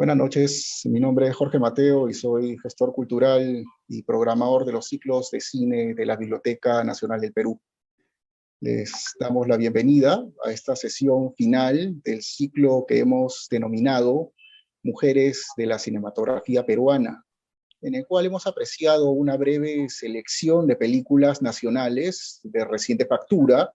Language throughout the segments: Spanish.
Buenas noches, mi nombre es Jorge Mateo y soy gestor cultural y programador de los ciclos de cine de la Biblioteca Nacional del Perú. Les damos la bienvenida a esta sesión final del ciclo que hemos denominado Mujeres de la Cinematografía Peruana, en el cual hemos apreciado una breve selección de películas nacionales de reciente factura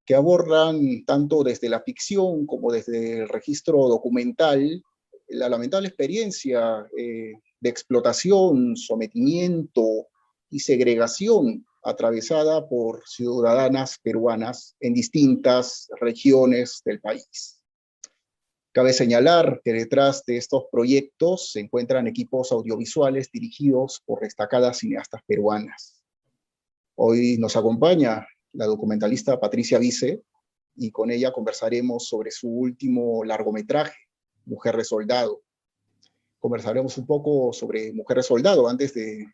que abordan tanto desde la ficción como desde el registro documental la lamentable experiencia de explotación, sometimiento y segregación atravesada por ciudadanas peruanas en distintas regiones del país. Cabe señalar que detrás de estos proyectos se encuentran equipos audiovisuales dirigidos por destacadas cineastas peruanas. Hoy nos acompaña la documentalista Patricia Vice y con ella conversaremos sobre su último largometraje, Mujer de Soldado. Conversaremos un poco sobre Mujer de Soldado antes de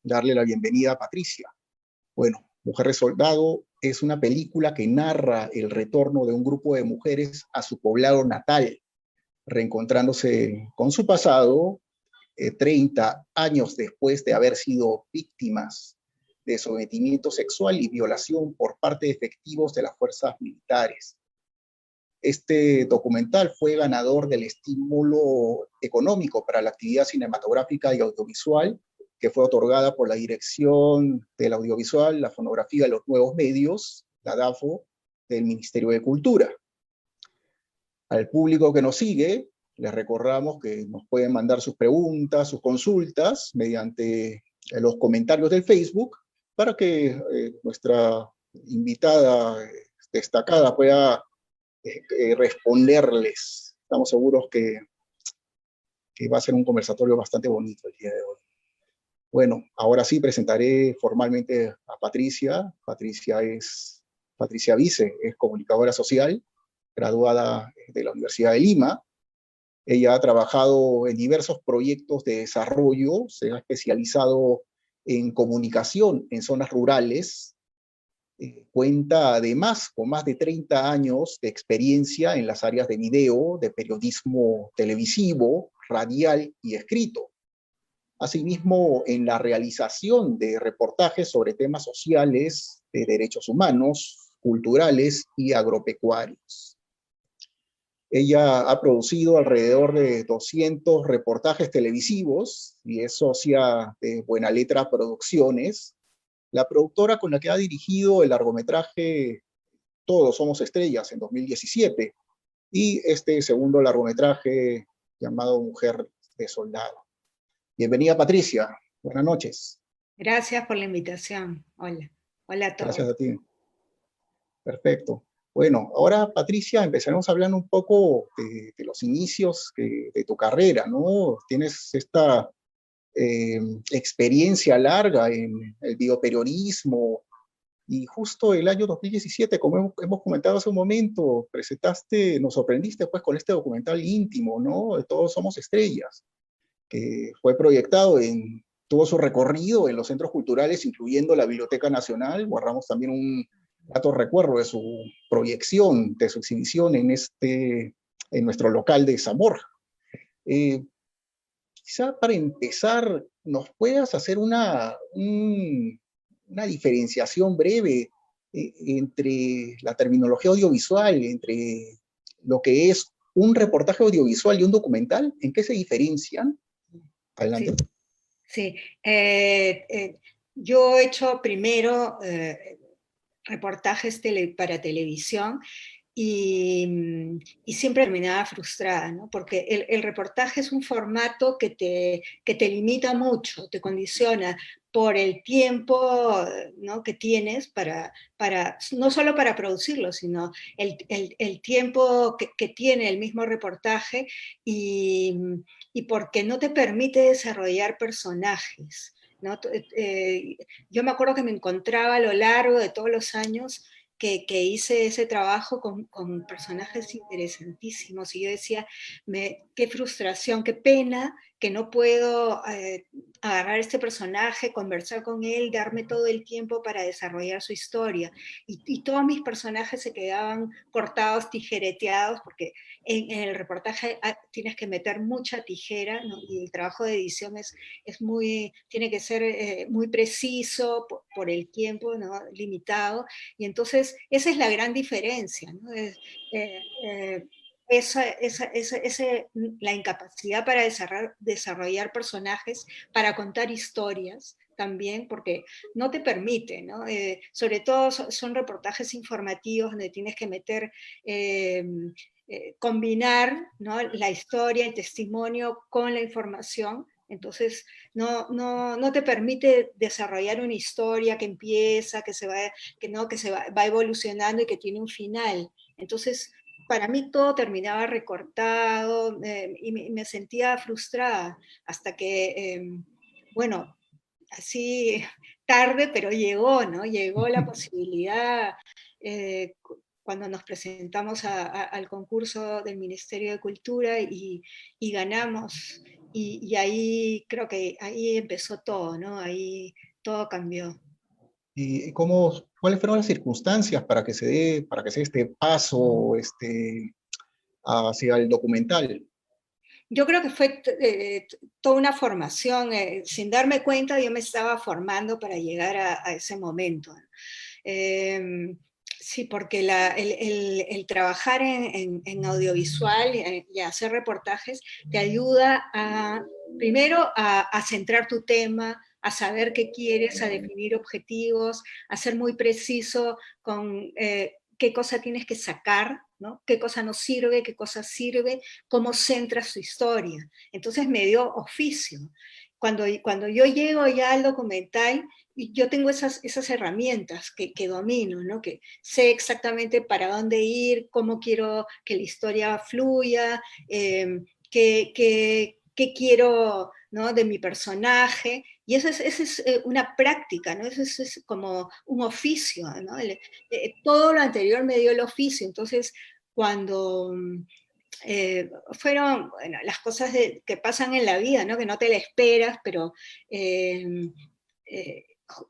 darle la bienvenida a Patricia. Bueno, Mujer de Soldado es una película que narra el retorno de un grupo de mujeres a su poblado natal, reencontrándose con su pasado 30 años después de haber sido víctimas de sometimiento sexual y violación por parte de efectivos de las fuerzas militares. Este documental fue ganador del estímulo económico para la actividad cinematográfica y audiovisual, que fue otorgada por la Dirección del Audiovisual, la Fonografía y los Nuevos Medios, la DAFO, del Ministerio de Cultura. Al público que nos sigue, les recordamos que nos pueden mandar sus preguntas, sus consultas, mediante los comentarios del Facebook, para que nuestra invitada destacada pueda responderles. Estamos seguros que va a ser un conversatorio bastante bonito el día de hoy. Bueno, ahora sí presentaré formalmente a Patricia. Patricia Vice, es comunicadora social, graduada de la Universidad de Lima. Ella ha trabajado en diversos proyectos de desarrollo, se ha especializado en comunicación en zonas rurales. Cuenta además con más de 30 años de experiencia en las áreas de video, de periodismo televisivo, radial y escrito. Asimismo, en la realización de reportajes sobre temas sociales, de derechos humanos, culturales y agropecuarios. Ella ha producido alrededor de 200 reportajes televisivos y es socia de Buena Letra Producciones, la productora con la que ha dirigido el largometraje Todos Somos Estrellas en 2017 y este segundo largometraje llamado Mujer de Soldado. Bienvenida, Patricia. Buenas noches. Gracias por la invitación. Hola. Hola a todos. Gracias a ti. Perfecto. Bueno, ahora, Patricia, empezaremos hablando un poco de los inicios de tu carrera, ¿no? Tienes esta experiencia larga en el bioperiodismo y justo el año 2017, como hemos comentado hace un momento, nos sorprendiste pues con este documental íntimo, ¿no? De Todos Somos Estrellas, que fue proyectado tuvo su recorrido en los centros culturales, incluyendo la Biblioteca Nacional. Guardamos también un grato recuerdo de su proyección, de su exhibición en nuestro local de Zamora. Quizá para empezar, ¿nos puedas hacer una diferenciación breve entre la terminología audiovisual, entre lo que es un reportaje audiovisual y un documental? ¿En qué se diferencian? Adelante. Sí. Yo he hecho primero reportajes para televisión y siempre terminaba frustrada, ¿no? Porque el reportaje es un formato que te limita mucho, te condiciona por el tiempo, ¿no?, que tienes no solo para producirlo, sino el tiempo que tiene el mismo reportaje y porque no te permite desarrollar personajes, ¿no? Yo me acuerdo que me encontraba a lo largo de todos los años que hice ese trabajo con personajes interesantísimos y yo decía, qué frustración, qué pena que no puedo agarrar este personaje, conversar con él, darme todo el tiempo para desarrollar su historia. Y todos mis personajes se quedaban cortados, tijereteados, porque en el reportaje tienes que meter mucha tijera, ¿no? Y el trabajo de edición tiene que ser muy preciso por el tiempo, ¿no? Limitado. Y entonces esa es la gran diferencia, ¿no? La incapacidad para desarrollar personajes, para contar historias también, porque no te permite, ¿no? Sobre todo son reportajes informativos donde tienes que meter, combinar, ¿no? La historia, el testimonio con la información. Entonces, no te permite desarrollar una historia que empieza, que se va evolucionando y que tiene un final. Entonces, para mí todo terminaba recortado y me sentía frustrada hasta que, bueno, así tarde, pero llegó, ¿no? Llegó la posibilidad cuando nos presentamos al concurso del Ministerio de Cultura y ganamos. Y ahí creo que ahí empezó todo, ¿no? Ahí todo cambió. ¿Y cuáles fueron las circunstancias para que se dé este paso hacia el documental? Yo creo que fue toda una formación. Sin darme cuenta, yo me estaba formando para llegar a ese momento. Eh, sí, porque el trabajar en audiovisual y hacer reportajes te ayuda primero a centrar tu tema, a saber qué quieres, a definir objetivos, a ser muy preciso con qué cosa tienes que sacar, ¿no? Qué cosa no sirve, qué cosa sirve, cómo centras tu historia. Entonces me dio oficio. Cuando yo llego ya al documental, yo tengo esas herramientas que domino, ¿no? Que sé exactamente para dónde ir, cómo quiero que la historia fluya, qué quiero, ¿no? De mi personaje. Y eso es una práctica, ¿no? Eso es como un oficio, ¿no? Todo lo anterior me dio el oficio. Entonces, cuando fueron, bueno, las cosas que pasan en la vida, ¿no? Que no te la esperas, pero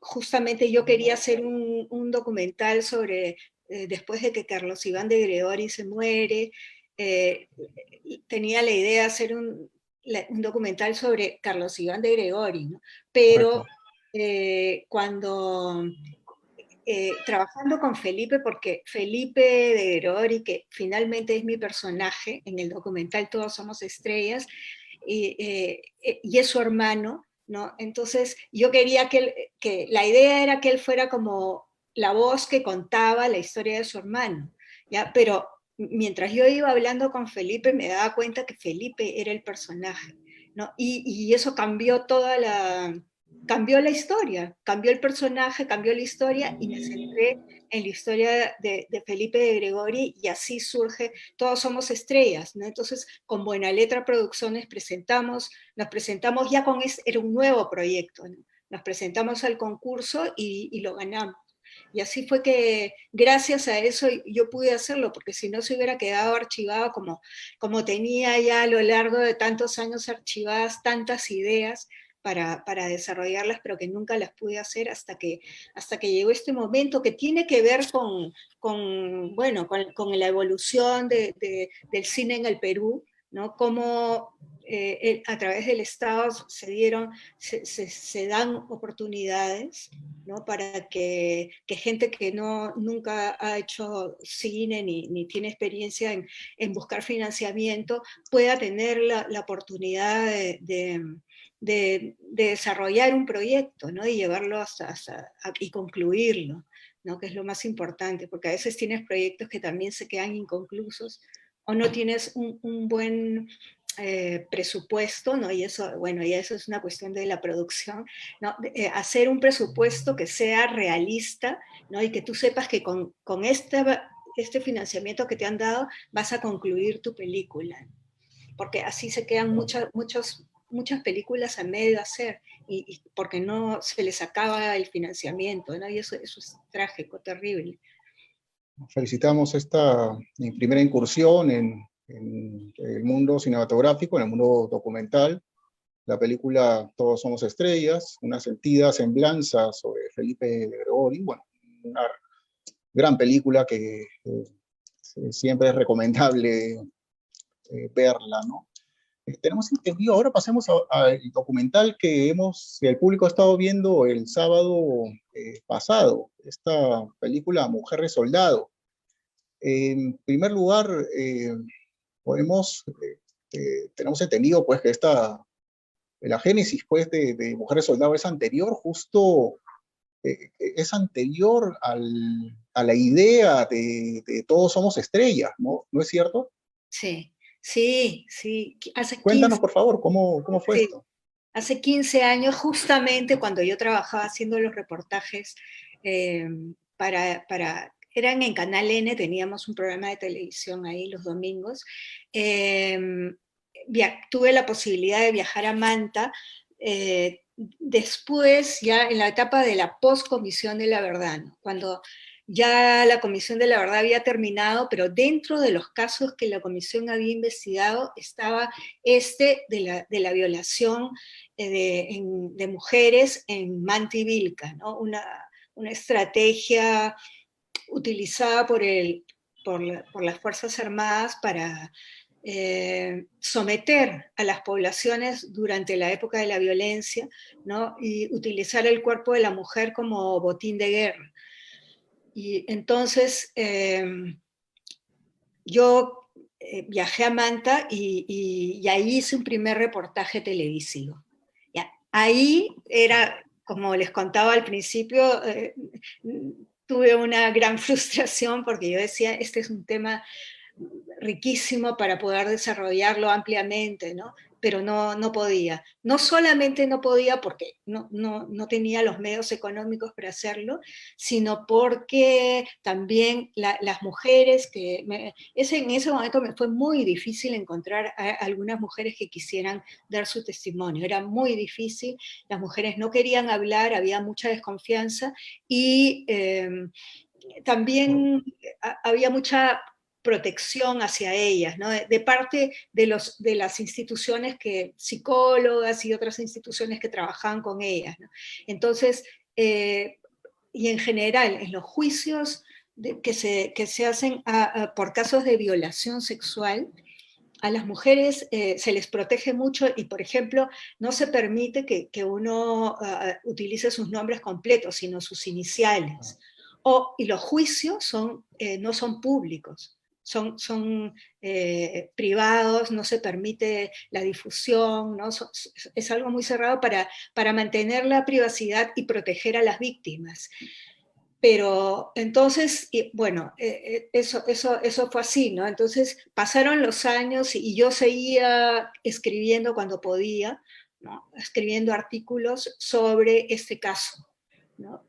justamente yo quería hacer un documental sobre, después de que Carlos Iván de Gregori se muere, eh, tenía la idea de hacer un documental sobre Carlos Iván de Gregori, ¿no? Pero Correcto. cuando trabajando con Felipe, porque Felipe de Gregori, que finalmente es mi personaje en el documental Todos Somos Estrellas, y es su hermano, ¿no? Entonces yo quería que la idea era que él fuera como la voz que contaba la historia de su hermano, ¿ya? Pero mientras yo iba hablando con Felipe me daba cuenta que Felipe era el personaje, ¿no? Y eso cambió la historia, cambió el personaje, cambió la historia y me centré en la historia de Felipe de Gregori y así surge Todos Somos Estrellas, ¿no? Entonces, con Buena Letra Producciones nos presentamos ya era un nuevo proyecto, ¿no? Nos presentamos al concurso y lo ganamos. Y así fue que gracias a eso yo pude hacerlo, porque si no se hubiera quedado archivado como tenía ya a lo largo de tantos años archivadas tantas ideas para desarrollarlas, pero que nunca las pude hacer hasta que llegó este momento que tiene que ver bueno, con la evolución del cine en el Perú, ¿no? Cómo a través del Estado se dan oportunidades, ¿no? Para que gente que nunca ha hecho cine ni tiene experiencia en buscar financiamiento pueda tener la oportunidad de desarrollar un proyecto, ¿no? Y llevarlo y concluirlo, ¿no? Que es lo más importante, porque a veces tienes proyectos que también se quedan inconclusos o no tienes un buen presupuesto, ¿no? Y eso, bueno, y eso es una cuestión de la producción, ¿no? Hacer un presupuesto que sea realista, ¿no? Y que tú sepas que con este financiamiento que te han dado vas a concluir tu película, porque así se quedan muchas películas a medio de hacer, y porque no se les acaba el financiamiento, ¿no? Y eso es trágico, terrible. Felicitamos esta mi primera incursión en el mundo cinematográfico, en el mundo documental. la película Todos somos estrellas, una sentida semblanza sobre Felipe de Gregori, bueno, una gran película que siempre es recomendable verla, ¿no? Tenemos entendido, ahora pasemos al documental que el público ha estado viendo el sábado pasado, esta película Mujer de Soldado. En primer lugar, podemos, tenemos entendido pues que la génesis pues de Mujer de Soldado es anterior, justo es anterior a la idea de todos somos estrellas, ¿no? ¿No es cierto? Sí, sí, sí. Cuéntanos, por favor, cómo fue Sí, esto. hace 15 años, justamente cuando yo trabajaba haciendo los reportajes eh, eran en Canal N, teníamos un programa de televisión ahí los domingos. eh, Tuve la posibilidad de viajar a Manta, después, ya en la etapa de la post-comisión de la verdad, ¿no? Cuando ya la comisión de la verdad había terminado, pero dentro de los casos que la comisión había investigado estaba de la violación de mujeres en Manta y Vilca, ¿no? Una estrategia utilizada por las Fuerzas Armadas para someter a las poblaciones durante la época de la violencia, ¿no? Y utilizar el cuerpo de la mujer como botín de guerra. Y entonces yo viajé a Manta y ahí hice un primer reportaje televisivo. Ya, ahí era, como les contaba al principio, tuve una gran frustración porque yo decía, este es un tema riquísimo para poder desarrollarlo ampliamente, ¿no? Pero no podía. No solamente no podía porque no tenía los medios económicos para hacerlo, sino porque también las mujeres en ese momento me fue muy difícil encontrar a algunas mujeres que quisieran dar su testimonio. Era muy difícil, las mujeres no querían hablar, había mucha desconfianza y también había mucha protección hacia ellas, ¿no? De parte de las instituciones psicólogas y otras instituciones que trabajaban con ellas, ¿no? Entonces, y en general, en los juicios que se hacen por casos de violación sexual, a las mujeres se les protege mucho y, por ejemplo, no se permite que uno utilice sus nombres completos, sino sus iniciales. Y los juicios no son públicos, son privados, no se permite la difusión, ¿no? Es algo muy cerrado para mantener la privacidad y proteger a las víctimas. Pero entonces, bueno, eso fue así, ¿no? Entonces pasaron los años y yo seguía escribiendo cuando podía, ¿no? Escribiendo artículos sobre este caso, ¿no?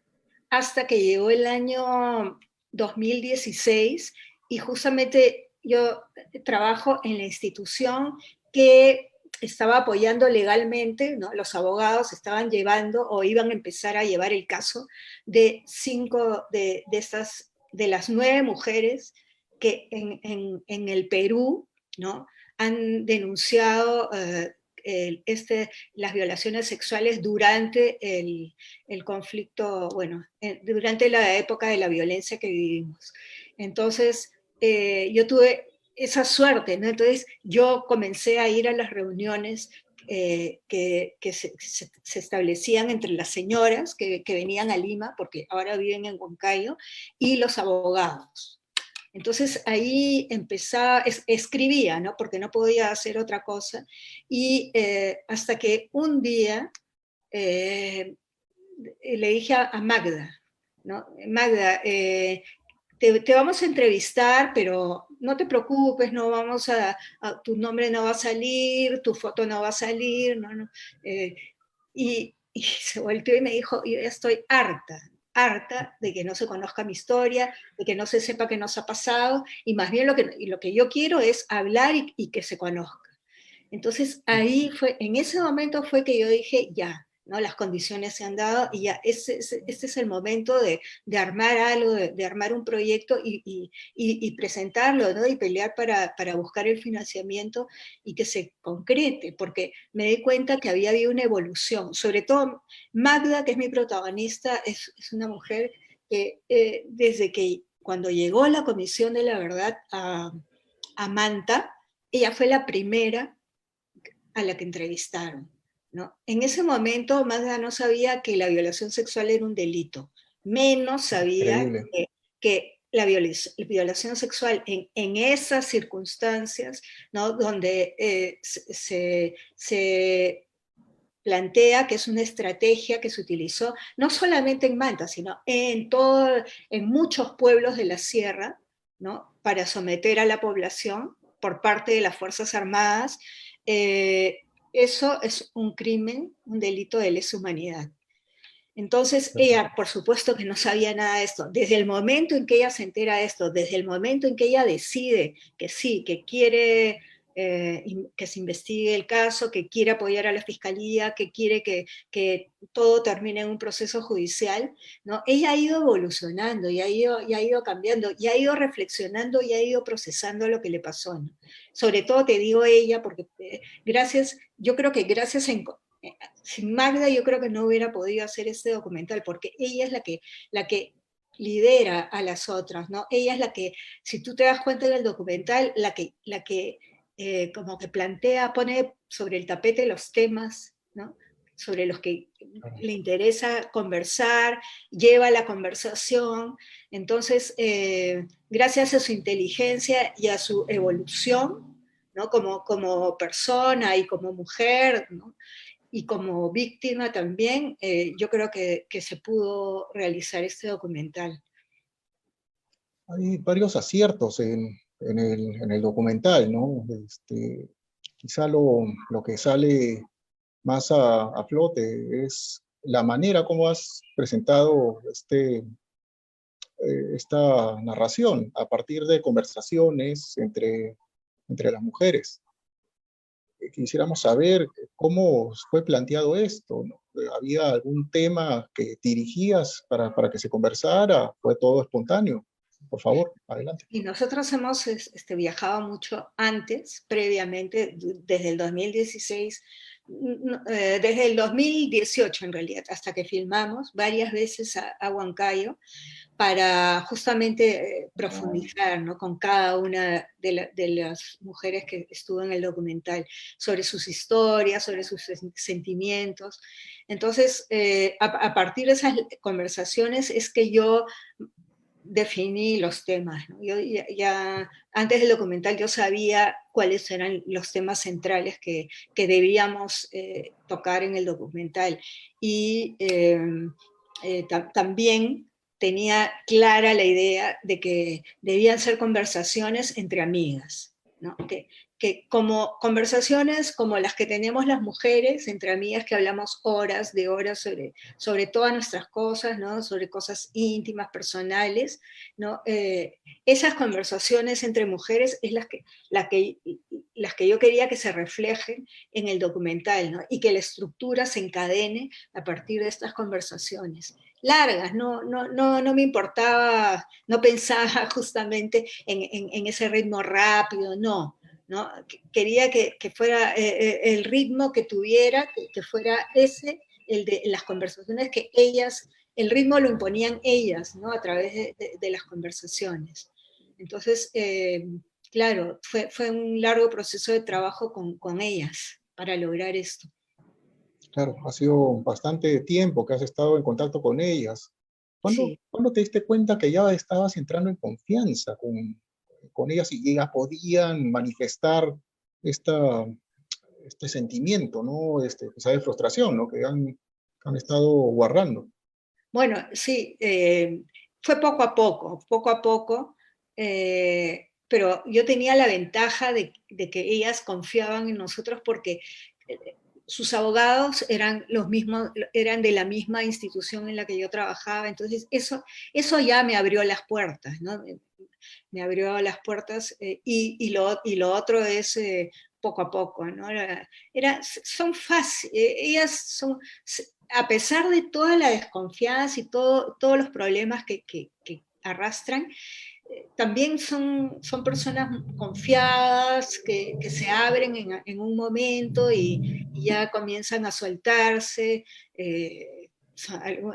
Hasta que llegó el año 2016 y justamente yo trabajo en la institución que estaba apoyando legalmente, ¿no? Los abogados estaban llevando o iban a empezar a llevar el caso de 5 de las 9 mujeres que en el Perú, ¿no? Han denunciado las violaciones sexuales durante el conflicto, bueno, durante la época de la violencia que vivimos. Entonces, yo tuve esa suerte, ¿no? Entonces yo comencé a ir a las reuniones que se establecían entre las señoras que venían a Lima, porque ahora viven en Huancayo, y los abogados. Entonces ahí escribía, ¿no? Porque no podía hacer otra cosa, y hasta que un día le dije a Magda, ¿no? Magda, te vamos a entrevistar, pero no te preocupes, tu nombre no va a salir, tu foto no va a salir, no. Y se volteó y me dijo, yo ya estoy harta de que no se conozca mi historia, de que no se sepa qué nos ha pasado, y más bien lo que yo quiero es hablar y que se conozca. Entonces ahí en ese momento fue que yo dije, ya, ¿no? Las condiciones se han dado y ya este es el momento de armar algo, de armar un proyecto y presentarlo, ¿no? Y pelear para buscar el financiamiento y que se concrete, porque me di cuenta que había habido una evolución. Sobre todo Magda, que es mi protagonista, es una mujer que desde que cuando llegó la Comisión de la Verdad a Manta, ella fue la primera a la que entrevistaron, ¿no? En ese momento Magda no sabía que la violación sexual era un delito, menos sabía Increíble. que la violación sexual en esas circunstancias, ¿no? Donde se plantea que es una estrategia que se utilizó no solamente en Manta, sino en muchos pueblos de la sierra, ¿no? Para someter a la población por parte de las Fuerzas Armadas. eh, Eso es un crimen, un delito de lesa humanidad. Entonces ella, por supuesto que no sabía nada de esto. Desde el momento en que ella se entera de esto, desde el momento en que ella decide que sí, que quiere que se investigue el caso, que quiere apoyar a la fiscalía, que quiere que todo termine en un proceso judicial, ¿no? Ella ha ido evolucionando y ha ido cambiando, y ha ido reflexionando y ha ido procesando lo que le pasó, ¿no? Sobre todo te digo ella, porque yo creo que gracias a sin Magda yo creo que no hubiera podido hacer este documental, porque ella es la que lidera a las otras, ¿no? Ella es la que, si tú te das cuenta del documental, la que como que plantea, pone sobre el tapete los temas, ¿no? Sobre los que le interesa conversar, lleva la conversación. Entonces, gracias a su inteligencia y a su evolución, ¿no? Como persona y como mujer, ¿no? Y como víctima también, yo creo que se pudo realizar este documental. Hay varios aciertos en el documental, ¿no? Quizá lo que sale más a flote es la manera como has presentado esta narración a partir de conversaciones entre las mujeres. Quisiéramos saber cómo fue planteado esto, ¿no? ¿Había algún tema que dirigías para que se conversara? ¿Fue todo espontáneo? Por favor, adelante. Y nosotros hemos viajado mucho antes, previamente, desde el 2016, desde el 2018 en realidad, hasta que filmamos varias veces a Huancayo, para justamente profundizar, ¿no? Con cada una de las mujeres que estuvo en el documental, sobre sus historias, sobre sus sentimientos. Entonces, a partir de esas conversaciones es que yo definí los temas, ¿no? Yo antes del documental yo sabía cuáles eran los temas centrales que debíamos tocar en el documental. Y también tenía clara la idea de que debían ser conversaciones entre amigas, ¿no? Que como conversaciones como las que tenemos las mujeres entre amigas, que hablamos horas de horas sobre todas nuestras cosas, ¿no? Sobre cosas íntimas, personales, ¿no? Esas conversaciones entre mujeres es las que yo quería que se reflejen en el documental, ¿no? Y que la estructura se encadene a partir de estas conversaciones largas, no me importaba, no pensaba justamente en ese ritmo rápido, ¿no? Quería que fuera el ritmo que tuviera, que fuera ese, el de las conversaciones que ellas, el ritmo lo imponían ellas, ¿no? A través de las conversaciones. Entonces, claro, fue un largo proceso de trabajo con ellas para lograr esto. Claro, ha sido bastante tiempo que has estado en contacto con ellas. Sí. ¿Cuándo te diste cuenta que ya estabas entrando en confianza con ellas y ya podían manifestar esta, este sentimiento, ¿no? Quizá de frustración, ¿no? Que han estado guardando. Bueno, sí, fue poco a poco, pero yo tenía la ventaja de que ellas confiaban en nosotros porque sus abogados eran los mismos, eran de la misma institución en la que yo trabajaba, entonces eso ya me abrió las puertas, ¿no? Me abrió las puertas y lo otro es poco a poco, ¿no? Son fáciles, ellas son, a pesar de toda la desconfianza y todos los problemas que arrastran, también son personas confiadas, que se abren en un momento y ya comienzan a soltarse.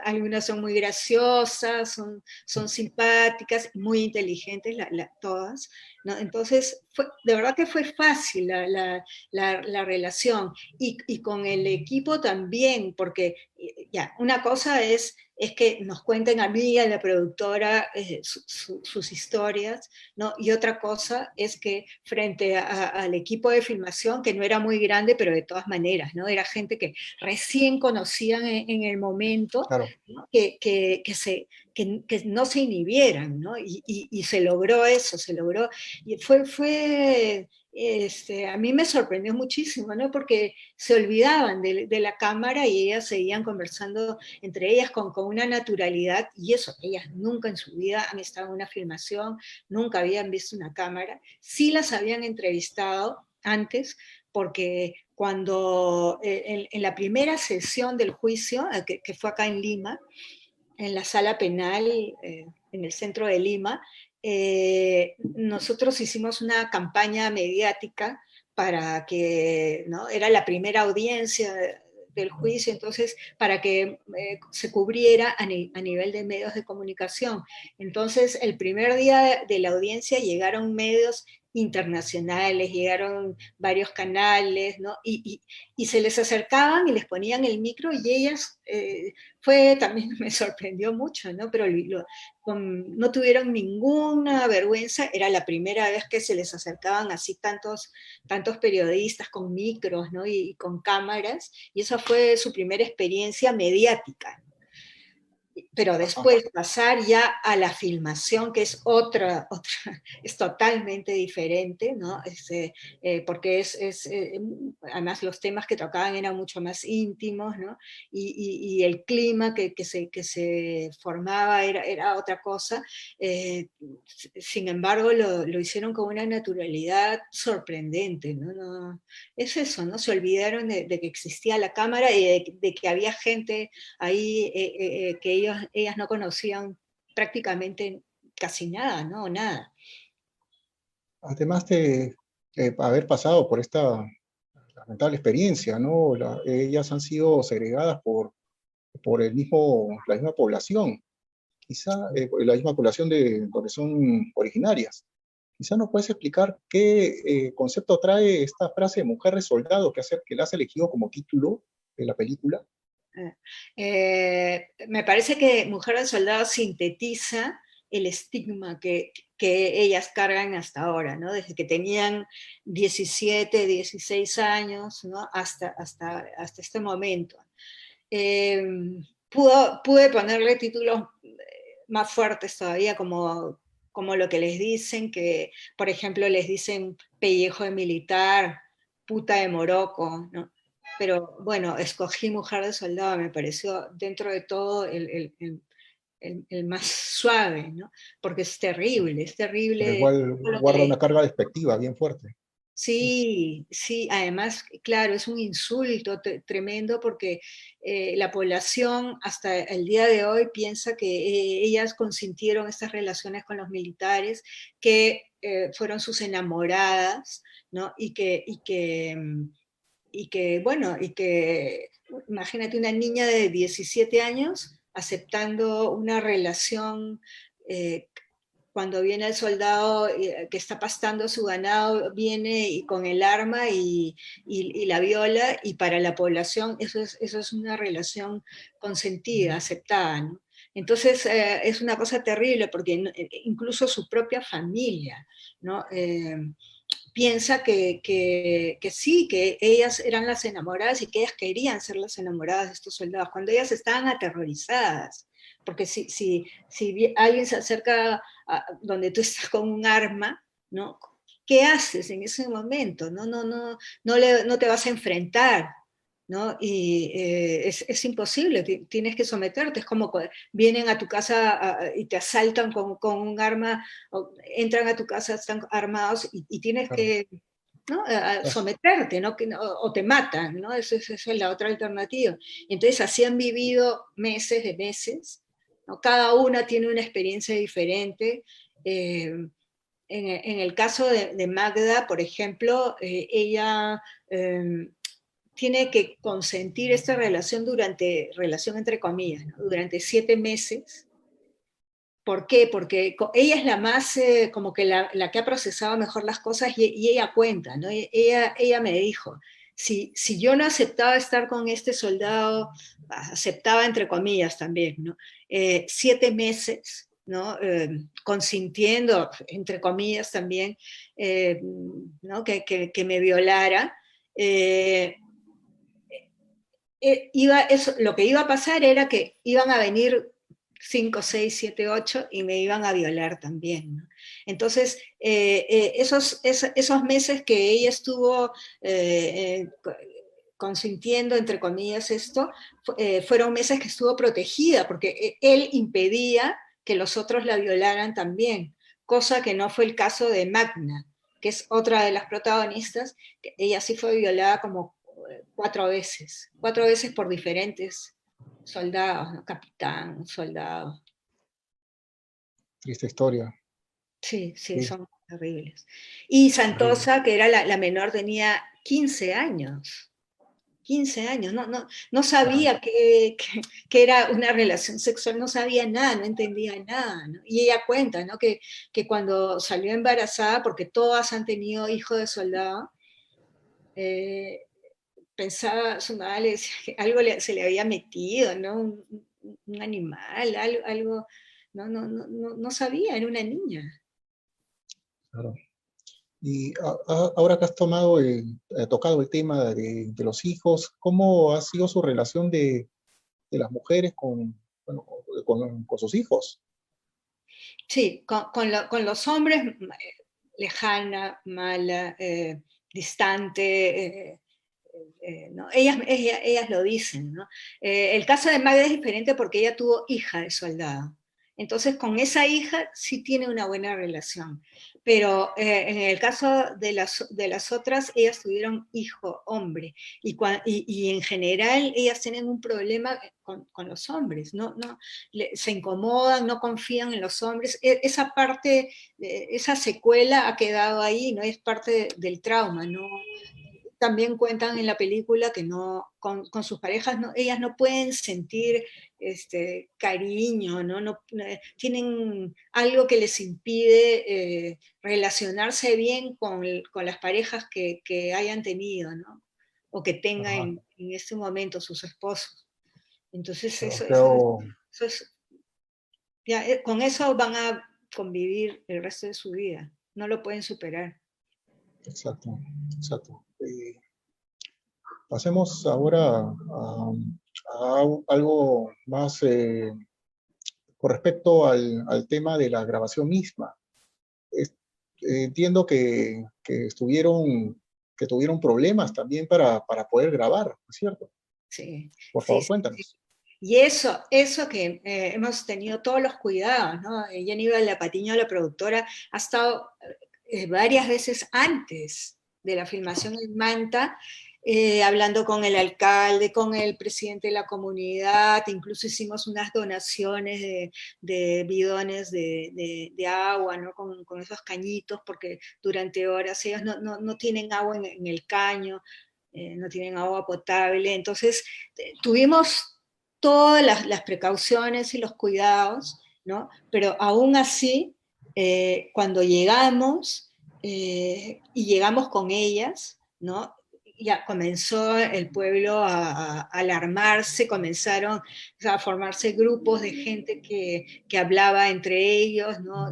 Algunas son muy graciosas, son simpáticas, muy inteligentes, todas, ¿no? Entonces, de verdad que fue fácil la relación. Y con el equipo también, porque ya, una cosa es que nos cuenten a mí, a la productora, sus historias, ¿no? Y otra cosa es que frente al equipo de filmación, que no era muy grande, pero de todas maneras, ¿no? Era gente que recién conocían en el momento, Claro. ¿no? Que no se inhibieran, ¿no? Y se logró eso, se logró. Y a mí me sorprendió muchísimo, ¿no? Porque se olvidaban de la cámara y ellas seguían conversando entre ellas con una naturalidad, y eso, ellas nunca en su vida han estado en una filmación, nunca habían visto una cámara, sí las habían entrevistado antes, porque cuando en la primera sesión del juicio, que fue acá en Lima, en la sala penal, en el centro de Lima, nosotros hicimos una campaña mediática para que, ¿no? Era la primera audiencia del juicio, entonces, para que se cubriera a nivel de medios de comunicación. Entonces, el primer día de la audiencia llegaron medios internacionales, llegaron varios canales, ¿no? Y se les acercaban y les ponían el micro y ellas, también me sorprendió mucho, ¿no? Pero no tuvieron ninguna vergüenza, era la primera vez que se les acercaban así tantos periodistas con micros, ¿no? Y con cámaras, y esa fue su primera experiencia mediática. Pero después pasar ya a la filmación, que es es totalmente diferente, ¿no? Porque además los temas que tocaban eran mucho más íntimos, ¿no? Y el clima que se formaba era otra cosa. Sin embargo, lo hicieron con una naturalidad sorprendente, ¿no? Es eso, ¿no? Se olvidaron de que existía la cámara y de que había gente ahí que ellas no conocían prácticamente casi nada, ¿no? Nada. Además de haber pasado por esta lamentable experiencia, ¿no? Ellas han sido segregadas por la misma población, quizá la misma población de donde son originarias. Quizá nos puedes explicar qué concepto trae esta frase de mujer de soldado que la has elegido como título de la película. Me parece que Mujer del Soldado sintetiza el estigma que ellas cargan hasta ahora, ¿no? Desde que tenían 17, 16 años, ¿no? Hasta este momento. Pude ponerle títulos más fuertes todavía, como lo que les dicen, que por ejemplo les dicen pellejo de militar, puta de moroco, ¿no? Pero bueno, escogí Mujer de Soldado, me pareció dentro de todo el más suave, ¿no? Porque es Pero terrible igual todo lo que guarda una le... carga despectiva bien fuerte. Sí, sí, además, claro, es un insulto tremendo porque la población hasta el día de hoy piensa que ellas consintieron estas relaciones con los militares, que fueron sus enamoradas, ¿no? Bueno, imagínate una niña de 17 años aceptando una relación eh, cuando viene el soldado que está pastando su ganado, viene y con el arma y la viola, y para la población eso es una relación consentida, aceptada, ¿no? Entonces es una cosa terrible porque incluso su propia familia, ¿no? Piensa que sí, que ellas eran las enamoradas y que ellas querían ser las enamoradas de estos soldados, cuando ellas estaban aterrorizadas. Porque si alguien se acerca donde tú estás con un arma, ¿no? ¿Qué haces en ese momento? No te vas a enfrentar, ¿no? Y es imposible, tienes que someterte, es como vienen a tu casa y te asaltan con un arma, o entran a tu casa, están armados y tienes Claro. ¿no? A someterte, ¿no? O te matan, ¿no? Esa es la otra alternativa. Y entonces así han vivido meses de meses, ¿no? Cada una tiene una experiencia diferente. En el caso de Magda, por ejemplo, ella tiene que consentir esta relación entre comillas, ¿no? Durante 7 meses. ¿Por qué? Porque ella es la más, como que la que ha procesado mejor las cosas y ella cuenta, ¿no? Ella me dijo, si yo no aceptaba estar con este soldado, aceptaba entre comillas también, ¿no? 7 meses, ¿no? Consintiendo, entre comillas también, ¿no? Que me violara, lo que iba a pasar era que iban a venir 5, 6, 7, 8 y me iban a violar también, ¿no? Entonces, esos meses que ella estuvo consintiendo, entre comillas, esto, fueron meses que estuvo protegida, porque él impedía que los otros la violaran también, cosa que no fue el caso de Magna, que es otra de las protagonistas, que ella sí fue violada como 4 veces por diferentes soldados, ¿no? Capitán, soldado. Triste historia. Sí, sí, Sí, son terribles. Y terrible. Santosa, que era la menor, tenía 15 años. 15 años, no Wow, sabía que era una relación sexual, no sabía nada, no entendía nada, ¿no? Y ella cuenta, ¿no? Que cuando salió embarazada, porque todas han tenido hijo de soldado, eh, pensaba, su madre le decía que algo se le había metido, ¿no? Un animal, algo, no sabía, era una niña. claro. Y ahora que has tocado el tema de los hijos, ¿cómo ha sido su relación de las mujeres bueno, con sus hijos? Sí, con los hombres, lejana, mala, distante, ¿no? Ellas lo dicen, ¿no? El caso de Magda es diferente porque ella tuvo hija de soldado. Entonces, con esa hija sí tiene una buena relación. Pero en el caso de las otras, ellas tuvieron hijo hombre. Y en general, ellas tienen un problema con los hombres, ¿no? Se incomodan, no confían en los hombres. Esa parte, esa secuela ha quedado ahí, ¿no? Es parte del trauma, ¿no? También cuentan en la película que con sus parejas, ellas no pueden sentir cariño, tienen algo que les impide relacionarse bien con las parejas que hayan tenido, ¿no? O que tengan Ajá, en este momento sus esposos. Entonces, claro, creo, eso es, ya, con eso van a convivir el resto de su vida, no lo pueden superar. exacto, exacto. Pasemos ahora algo más con respecto al tema de la grabación misma. Es- Entiendo que tuvieron problemas también para poder grabar, ¿no es cierto? Sí, Por sí, favor, sí, sí. cuéntanos. Y eso que hemos tenido todos los cuidados, ¿no? La Patiño, la productora, ha estado varias veces antes de la filmación en Manta, hablando con el alcalde, con el presidente de la comunidad, incluso hicimos unas donaciones de bidones de agua, ¿no? Con esos cañitos, porque durante horas ellos no tienen agua en el caño, no tienen agua potable, entonces tuvimos todas las precauciones y los cuidados, ¿no? Pero aún así, cuando llegamos y llegamos con ellas, ¿no? Ya comenzó el pueblo a alarmarse, comenzaron a formarse grupos de gente que hablaba entre ellos, ¿no?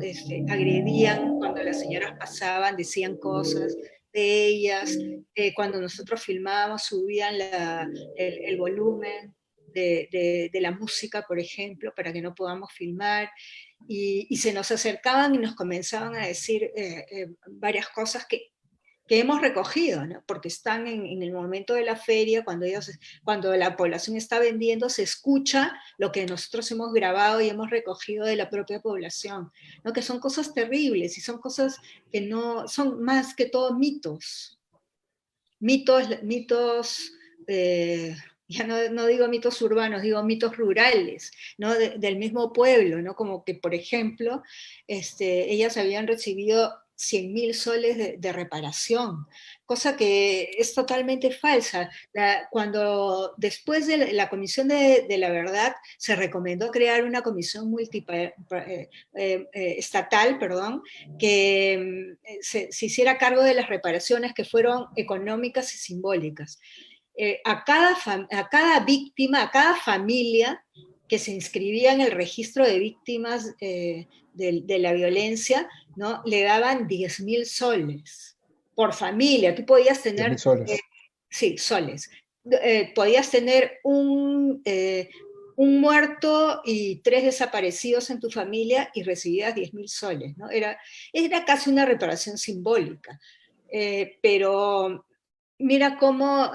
Agredían cuando las señoras pasaban, decían cosas de ellas, cuando nosotros filmábamos subían el volumen de la música, por ejemplo, para que no podamos filmar, y se nos acercaban y nos comenzaban a decir varias cosas que hemos recogido, ¿no? Porque están en el momento de la feria, cuando la población está vendiendo, se escucha lo que nosotros hemos grabado y hemos recogido de la propia población, ¿no? Que son cosas terribles y son cosas que no son más que todo mitos, mitos ya no digo mitos urbanos, digo mitos rurales, ¿no? Del mismo pueblo, ¿no? Como que, por ejemplo, ellas habían recibido 100.000 soles de reparación, cosa que es totalmente falsa. Cuando después de la Comisión de la Verdad se recomendó crear una comisión estatal, perdón, que se hiciera cargo de las reparaciones que fueron económicas y simbólicas. A cada víctima, a cada familia que se inscribía en el registro de víctimas de la violencia, ¿no? Le daban 10.000 soles por familia. Tú podías 10.000 tener, soles. sí, soles. Podías tener un muerto y 3 desaparecidos en tu familia y recibías 10.000 soles, ¿no? Era casi una reparación simbólica. Pero mira cómo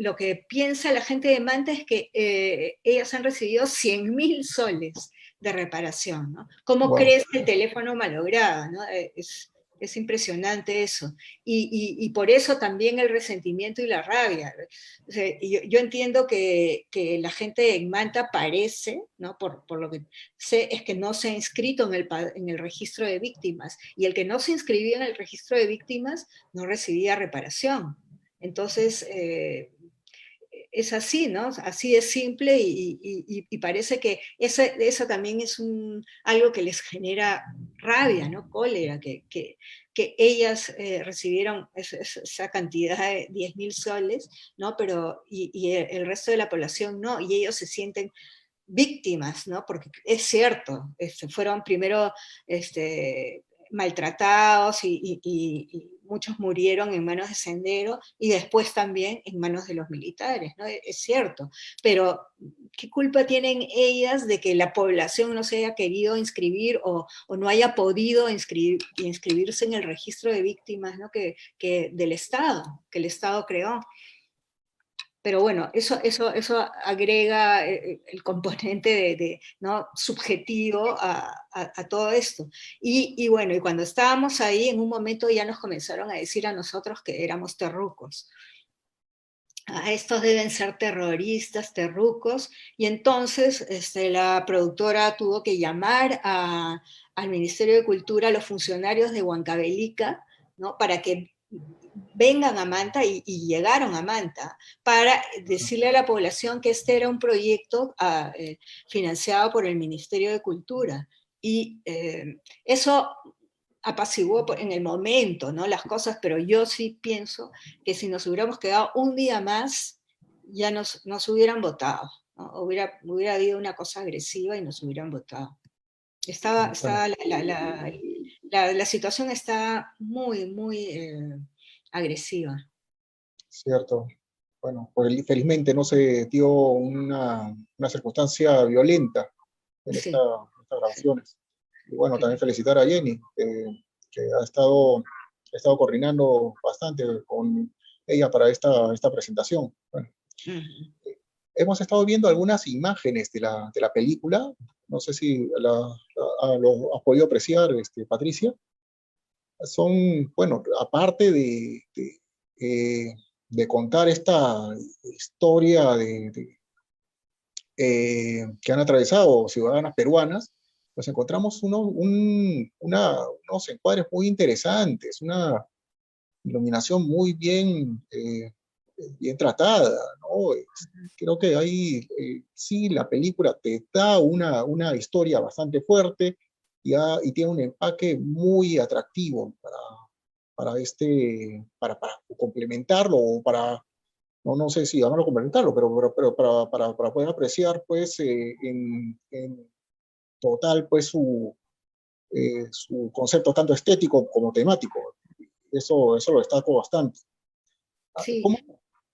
lo que piensa la gente de Manta es que ellas han recibido 100.000 soles de reparación, ¿no? ¿Cómo Wow. crece el teléfono malogrado, ¿no? Es impresionante eso. Y por eso también el resentimiento y la rabia. O sea, yo entiendo que la gente en Manta parece, ¿no? Por lo que sé, es que no se ha inscrito en el registro de víctimas. Y el que no se inscribía en el registro de víctimas no recibía reparación. Entonces, es así, ¿no? Así de simple y parece que eso también es algo que les genera rabia, ¿no? Cólera, que ellas recibieron esa cantidad de 10.000 soles, ¿no? Pero, y el resto de la población no, y ellos se sienten víctimas, ¿no? Porque es cierto, fueron primero maltratados y muchos murieron en manos de Sendero y después también en manos de los militares, ¿no? Es cierto, pero ¿qué culpa tienen ellas de que la población no se haya querido inscribir o no haya podido inscribirse en el registro de víctimas, ¿no? Del Estado, que el Estado creó? Pero bueno, eso agrega el componente ¿no? subjetivo a todo esto. Y bueno, y cuando estábamos ahí, en un momento ya nos comenzaron a decir a nosotros que éramos terrucos. Estos deben ser terroristas, terrucos, y entonces la productora tuvo que llamar al Ministerio de Cultura, a los funcionarios de Huancavelica, ¿no? Para que vengan a Manta y llegaron a Manta para decirle a la población que este era un proyecto financiado por el Ministerio de Cultura. Y eso apaciguó en el momento, ¿no? Las cosas, pero yo sí pienso que si nos hubiéramos quedado un día más, ya nos hubieran votado, ¿no? Hubiera habido una cosa agresiva y nos hubieran votado. Bueno, La situación está muy, muy agresiva. cierto. Bueno, felizmente no se dio una circunstancia violenta en Sí, estas sí. grabaciones. Y bueno, también Sí. felicitar a Jenny, que ha estado coordinando bastante con ella para esta presentación. Bueno, Uh-huh. hemos estado viendo algunas imágenes de la película. No sé si lo has podido apreciar, Patricia. Son, bueno, aparte de contar esta historia que han atravesado ciudadanas peruanas, pues encontramos unos encuadres muy interesantes, una iluminación muy bien tratada, ¿no? Creo que ahí sí la película te da una historia bastante fuerte y tiene un empaque muy atractivo para complementarlo o no sé si llamarlo complementarlo, pero para poder apreciar pues en total pues su concepto tanto estético como temático. Eso lo destaco bastante. Sí, ¿Cómo,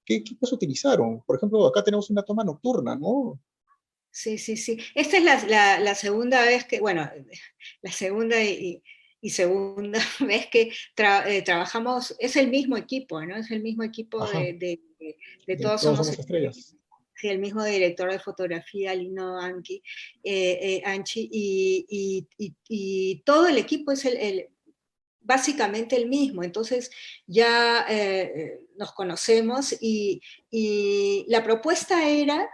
qué equipos utilizaron? Por ejemplo, acá tenemos una toma nocturna, ¿no? sí, sí, sí. Esta es la segunda vez que, bueno, la segunda y segunda vez que trabajamos, es el mismo equipo, ¿no? Es el mismo equipo Ajá, de de Todos Todos Somos Somos Estrellas. Estrellas. Sí, el mismo director de fotografía, Lino Anchi, y todo el equipo es básicamente el mismo. Entonces ya nos conocemos y la propuesta era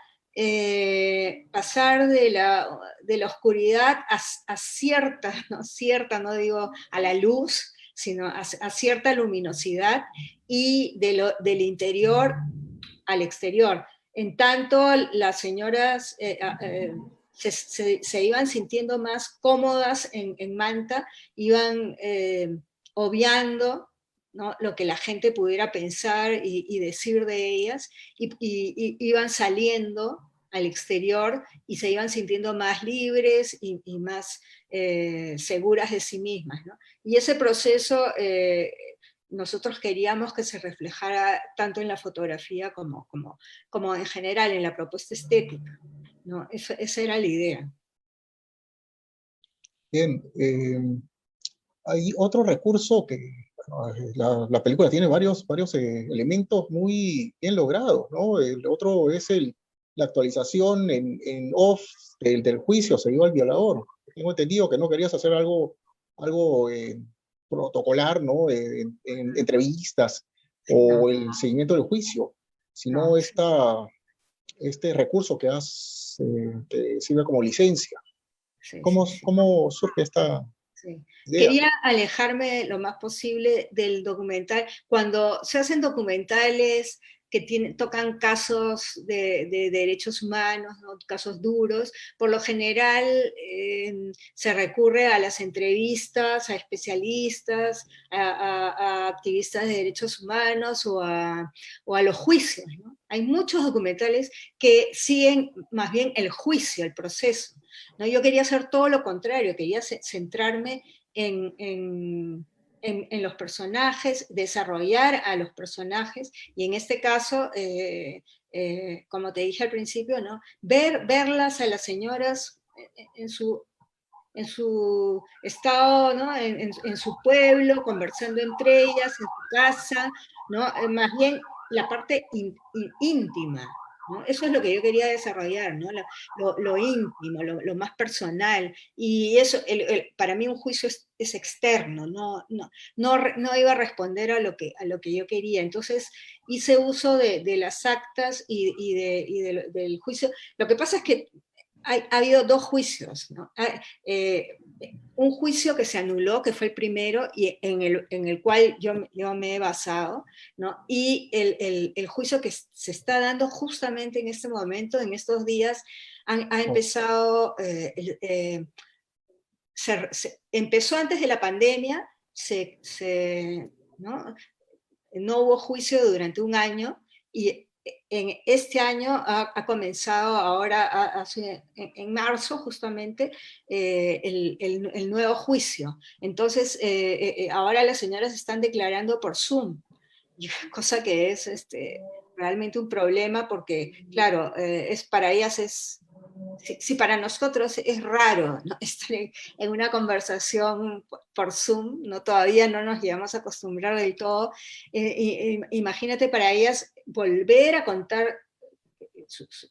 pasar de la oscuridad a cierta, no digo a la luz, sino a cierta luminosidad y del interior al exterior. En tanto, las señoras se iban sintiendo más cómodas en Manta, iban obviando, ¿no?, lo que la gente pudiera pensar y decir de ellas, y iban saliendo al exterior y se iban sintiendo más libres y más seguras de sí mismas, ¿no? Y ese proceso nosotros queríamos que se reflejara tanto en la fotografía como en general en la propuesta estética, ¿no? Esa era la idea. Bien, hay otro recurso que bueno, la película tiene varios elementos muy bien logrados, ¿no? El otro es la actualización en off del juicio seguido al violador. Tengo entendido que no querías hacer algo protocolar, ¿no? En entrevistas No, o el seguimiento del juicio, sino no, este recurso que sirve como licencia. sí, ¿Cómo, sí, sí. cómo surge esta Sí. idea? Quería alejarme lo más posible del documental. Cuando se hacen documentales que tocan casos de derechos humanos, ¿no?, casos duros, por lo general se recurre a las entrevistas, a especialistas, a activistas de derechos humanos o a los juicios, ¿no? Hay muchos documentales que siguen más bien el juicio, el proceso, ¿no? Yo quería hacer todo lo contrario, quería centrarme en los personajes, desarrollar a los personajes, y en este caso, como te dije al principio, ¿no?, verlas a las señoras en su estado, ¿no?, en su pueblo, conversando entre ellas, en su casa, ¿no? Más bien la parte íntima, ¿no? Eso es lo que yo quería desarrollar, ¿no? Lo íntimo, lo más personal. Y eso, para mí un juicio es externo, no iba a responder a lo que yo quería. Entonces hice uso de las actas del juicio. Lo que pasa es que ha habido dos juicios, ¿no? Un juicio que se anuló, que fue el primero, y en el cual yo me he basado, ¿no? Y el juicio que se está dando justamente en este momento, en estos días, ha empezado, empezó antes de la pandemia, ¿no? No hubo juicio durante un año, y en este año ha comenzado ahora, en marzo justamente, el nuevo juicio. Entonces, ahora las señoras están declarando por Zoom, cosa que es realmente un problema porque, claro, para ellas si para nosotros es raro, ¿no?, estar en una conversación por Zoom, ¿no?, todavía no nos llevamos a acostumbrar del todo, imagínate para ellas volver a contar,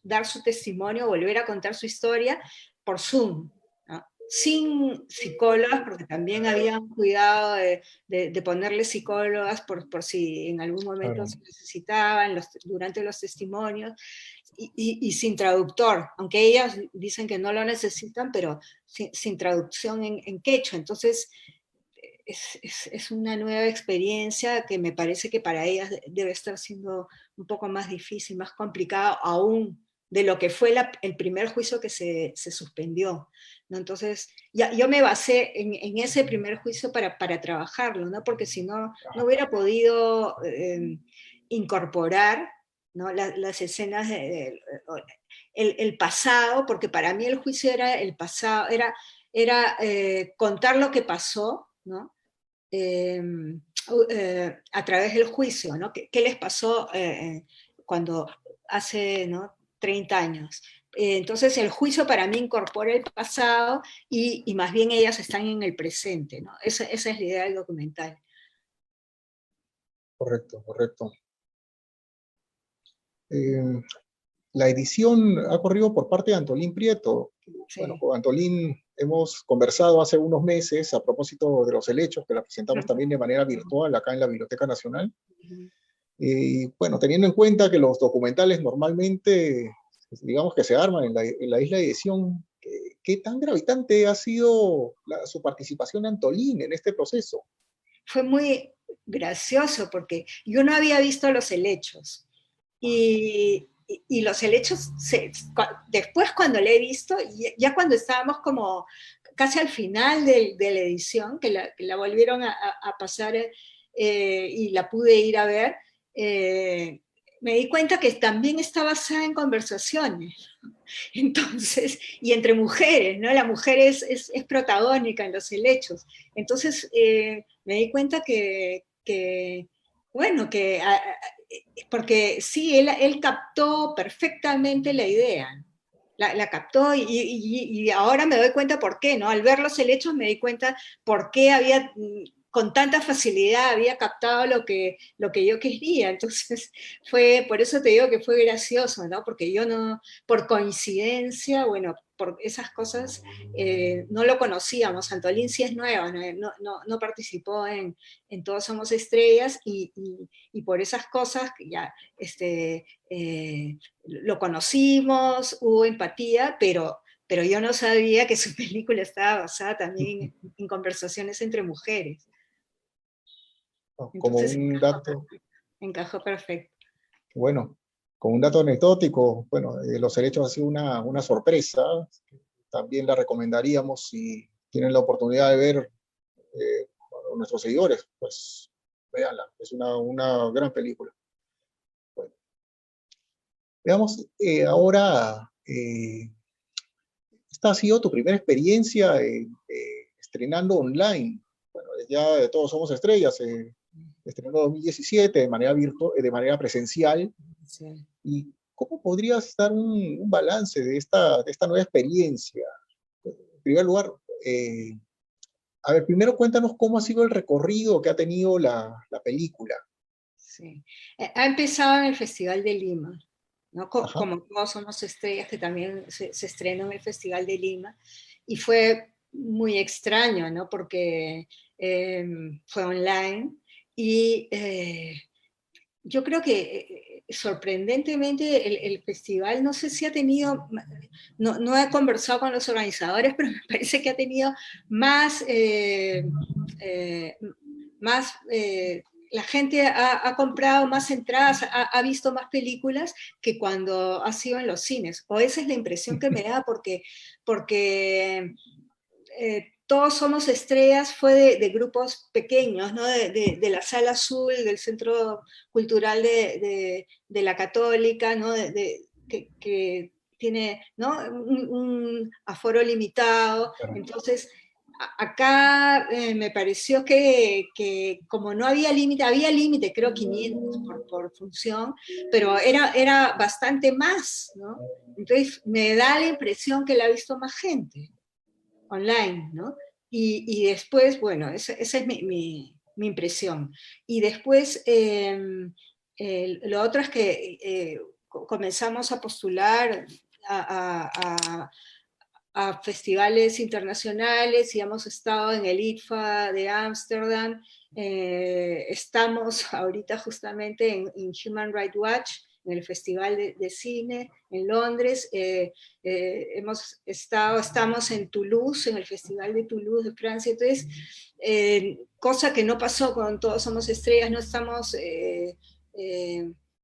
dar su testimonio, volver a contar su historia por Zoom, ¿no?, sin psicólogas, porque también habían cuidado de ponerle psicólogas por si en algún momento Claro. se necesitaban durante los testimonios, y sin traductor, aunque ellas dicen que no lo necesitan, pero sin traducción en quechua. Entonces, es una nueva experiencia que me parece que para ellas debe estar siendo un poco más difícil, más complicado aún de lo que fue el primer juicio que se suspendió, ¿no? Entonces, yo me basé en ese primer juicio para trabajarlo, ¿no? Porque si no, no hubiera podido incorporar, ¿no?, las escenas, el pasado, porque para mí el juicio era el pasado, era contar lo que pasó, ¿no?, eh, a través del juicio, ¿no? ¿Qué les pasó cuando hace, ¿no?, 30 años? Entonces el juicio para mí incorpora el pasado y más bien ellas están en el presente, ¿no? Esa es la idea del documental. Correcto, correcto. Eh, la edición ha corrido por parte de Antolín Prieto. Bueno, Sí. con Antolín hemos conversado hace unos meses a propósito de los helechos, que la presentamos también de manera virtual acá en la Biblioteca Nacional. Bueno, teniendo en cuenta que los documentales normalmente, digamos que se arman en la isla de edición, ¿qué tan gravitante ha sido su participación de Antolín en este proceso? Fue muy gracioso porque yo no había visto los helechos. Y los helechos, después cuando le he visto, ya cuando estábamos como casi al final de la edición, que la volvieron a pasar y la pude ir a ver, me di cuenta que también está basada en conversaciones. Entonces, y entre mujeres, ¿no? La mujer es protagónica en los helechos. Entonces, me di cuenta bueno, porque sí, él captó perfectamente la idea, la captó y ahora me doy cuenta por qué, ¿no? Al ver los helechos me di cuenta por qué había, con tanta facilidad había captado lo que yo quería. Entonces, por eso te digo que fue gracioso, ¿no? Porque yo no, por coincidencia, bueno, por esas cosas, no lo conocíamos. Antolín sí es nueva, no participó en Todos Somos Estrellas y por esas cosas ya lo conocimos, hubo empatía, pero yo no sabía que su película estaba basada también en conversaciones entre mujeres. Como Entonces un dato, encajó perfecto. bueno, como un dato anecdótico, bueno, Los Helechos ha sido una sorpresa. También la recomendaríamos si tienen la oportunidad de ver a nuestros seguidores, pues véanla, es una gran película. Bueno, veamos ahora, esta ha sido tu primera experiencia estrenando online. Bueno, ya de Todos Somos Estrellas, estrenó en 2017 de manera, de manera presencial. Sí. ¿Y cómo podrías dar un balance de esta nueva experiencia? En primer lugar, a ver, primero cuéntanos cómo ha sido el recorrido que ha tenido la película. Sí. Ha empezado en el Festival de Lima, ¿no? Ajá. Como Todos Somos Estrellas, que también se estrenó en el Festival de Lima, y fue muy extraño, ¿no? Porque fue online y yo creo que sorprendentemente el festival, no sé si ha tenido, no he conversado con los organizadores, pero me parece que ha tenido más, eh, más la gente ha comprado más entradas, ha visto más películas que cuando ha sido en los cines. O esa es la impresión que me da porque Todos Somos Estrellas fue de grupos pequeños, ¿no? De la Sala Azul, del Centro Cultural de la Católica, ¿no? Que tiene, ¿no? Un aforo limitado. Entonces, acá me pareció que como no había límite, creo 500 por función, pero era bastante más, ¿no? Entonces, me da la impresión que la ha visto más gente online, ¿no? Y después, bueno, esa es mi impresión. Y después, lo otro es que comenzamos a postular a, a festivales internacionales y hemos estado en el ITFA de Ámsterdam, estamos ahorita justamente en Human Rights Watch, en el Festival de Cine en Londres, estamos en Toulouse, en el Festival de Toulouse de Francia, entonces, cosa que no pasó con Todos Somos Estrellas, no estamos...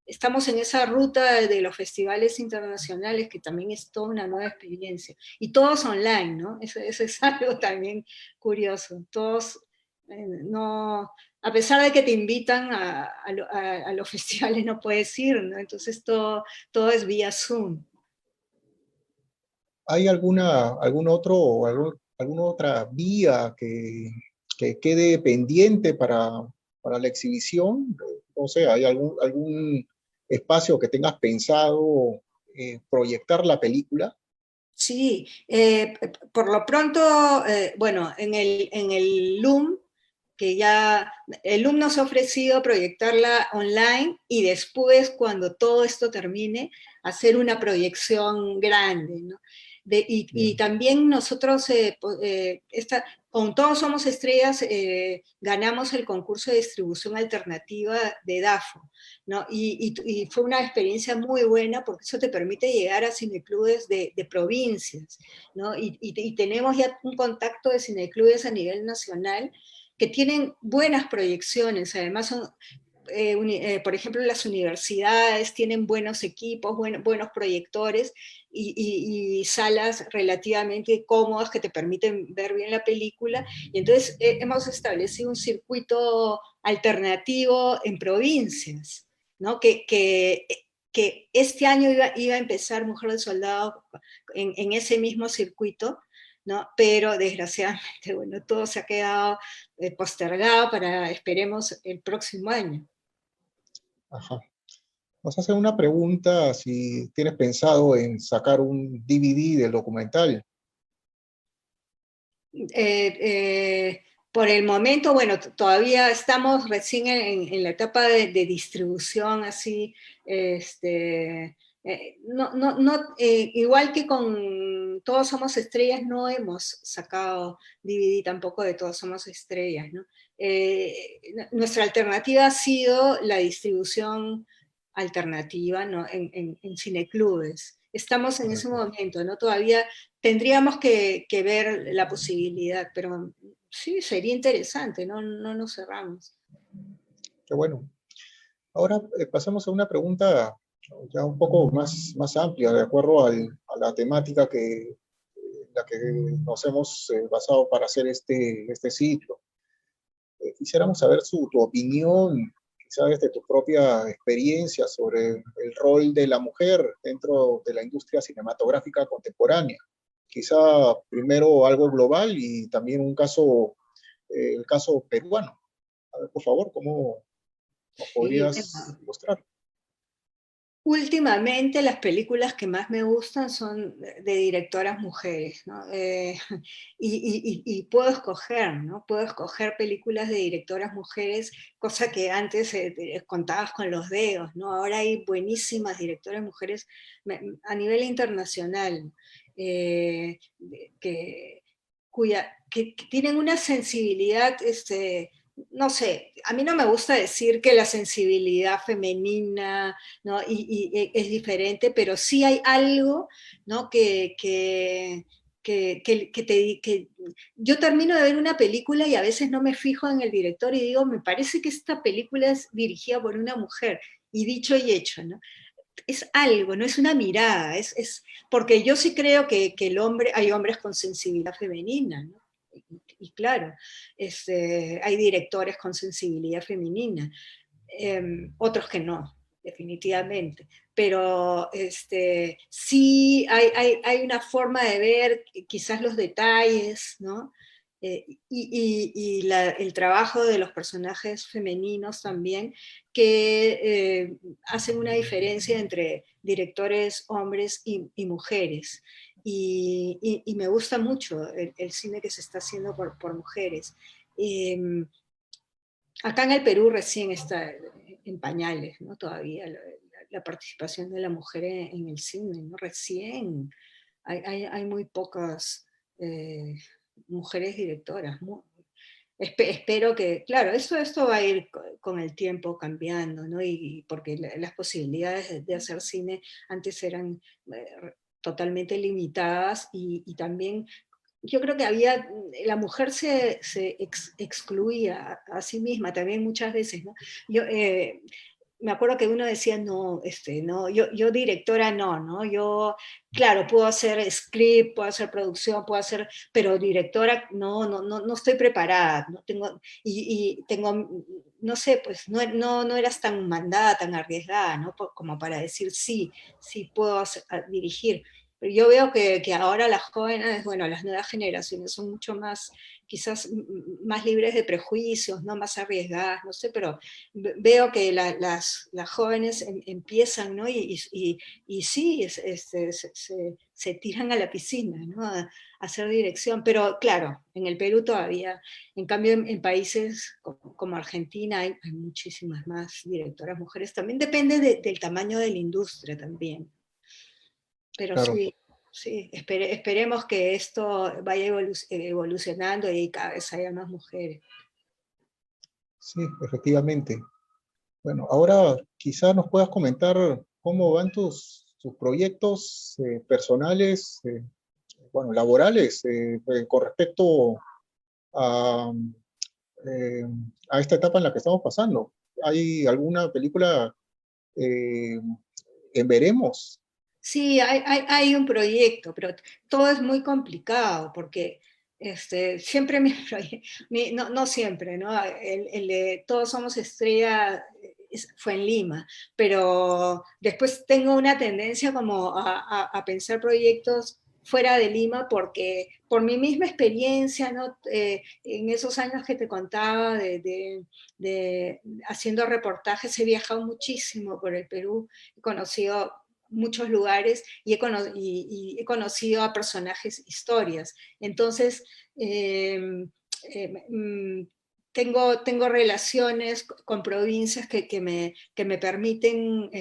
estamos en esa ruta de los festivales internacionales, que también es toda una nueva experiencia. Y todos online, ¿no? Eso es algo también curioso. Todos, no, a pesar de que te invitan a los festivales, no puedes ir, ¿no? Entonces todo es vía Zoom. ¿Hay alguna otra vía que quede pendiente para la exhibición? No sé, ¿hay algún espacio que tengas pensado proyectar la película? Sí, por lo pronto, bueno, en el LUM, que ya el LUM nos ha ofrecido proyectarla online y después, cuando todo esto termine, hacer una proyección grande, ¿no? Y también nosotros, con Todos Somos Estrellas, ganamos el concurso de distribución alternativa de DAFO, ¿no? Y fue una experiencia muy buena porque eso te permite llegar a cineclubes de provincias, ¿no? Y tenemos ya un contacto de cineclubes a nivel nacional que tienen buenas proyecciones, además son, por ejemplo, las universidades tienen buenos equipos, buenos proyectores y salas relativamente cómodas que te permiten ver bien la película. Y entonces hemos establecido un circuito alternativo en provincias, ¿no? Que este año iba a empezar Mujer del Soldado en ese mismo circuito, ¿no? Pero desgraciadamente, bueno, todo se ha quedado postergado para, esperemos, el próximo año. Ajá. Nos hacen una pregunta si tienes pensado en sacar un DVD del documental. Por el momento, bueno, todavía estamos recién en la etapa de distribución, así, igual que con Todos Somos Estrellas, no hemos sacado DVD tampoco de Todos Somos Estrellas, ¿no? Nuestra alternativa ha sido la distribución alternativa, ¿no? En cineclubes. Estamos en ese momento, ¿no? Todavía tendríamos que ver la posibilidad, pero sí, sería interesante, no nos cerramos. Qué bueno. Ahora pasamos a una pregunta ya un poco más amplia, de acuerdo a la temática la que nos hemos basado para hacer este ciclo. Quisiéramos saber tu opinión, quizás desde tu propia experiencia, sobre el rol de la mujer dentro de la industria cinematográfica contemporánea. Quizá primero algo global y también el caso peruano. A ver, por favor, ¿cómo nos Sí, podrías mostrar? últimamente las películas que más me gustan son de directoras mujeres, ¿no? Y puedo escoger, ¿no? Puedo escoger películas de directoras mujeres, cosa que antes contabas con los dedos, ¿no? Ahora hay buenísimas directoras mujeres a nivel internacional, eh, que, que tienen una sensibilidad, no sé, a mí no me gusta decir que la sensibilidad femenina, ¿no? Es diferente, pero sí hay algo, ¿no? Que yo termino de ver una película y a veces no me fijo en el director y digo, me parece que esta película es dirigida por una mujer, y dicho y hecho, ¿no? Es algo, no es una mirada, porque yo sí creo que hay hombres con sensibilidad femenina, ¿no? Y claro, hay directores con sensibilidad femenina, otros que no, definitivamente. Pero sí hay una forma de ver quizás los detalles, ¿no? El trabajo de los personajes femeninos también, que hacen una diferencia entre directores hombres y mujeres. Y me gusta mucho el cine que se está haciendo por mujeres. Acá en el Perú recién está en pañales, ¿no? Todavía la participación de la mujer en el cine, ¿no? Recién hay muy pocas mujeres directoras. Espero que, claro, esto va a ir con el tiempo cambiando, ¿no? Y porque las posibilidades de hacer cine antes eran totalmente limitadas y también yo creo que la mujer se excluía a sí misma también muchas veces, ¿no? Yo me acuerdo que uno decía, no, no, yo directora no, ¿no? Yo, claro, puedo hacer script, puedo hacer producción, pero directora no estoy preparada, no tengo, y tengo, no sé, pues no eras tan mandada, tan arriesgada, ¿no? Como para decir, sí puedo dirigir. Pero yo veo que ahora las jóvenes, bueno, las nuevas generaciones son mucho más, quizás más libres de prejuicios, ¿no? Más arriesgadas, no sé, pero veo que las jóvenes empiezan, ¿no? Y sí, se tiran a la piscina, ¿no? A hacer dirección, pero claro, en el Perú todavía, en cambio en países como Argentina hay muchísimas más directoras mujeres, también depende del tamaño de la industria también. Pero Claro. sí. sí, esperemos que esto vaya evolucionando y cada vez haya más mujeres. Sí, efectivamente. Bueno, ahora quizás nos puedas comentar cómo van tus proyectos personales, bueno, laborales, con respecto a, eh, a esta etapa en la que estamos pasando. ¿Hay alguna película eh, en veremos? Sí, hay un proyecto, pero todo es muy complicado porque siempre no, no siempre, ¿no? El de Todos Somos Estrella fue en Lima, pero después tengo una tendencia como a pensar proyectos fuera de Lima porque por mi misma experiencia, ¿no? En esos años que te contaba de haciendo reportajes, he viajado muchísimo por el Perú, he conocido muchos lugares y he conocido a personajes, historias. Entonces, eh, tengo relaciones con provincias que me permiten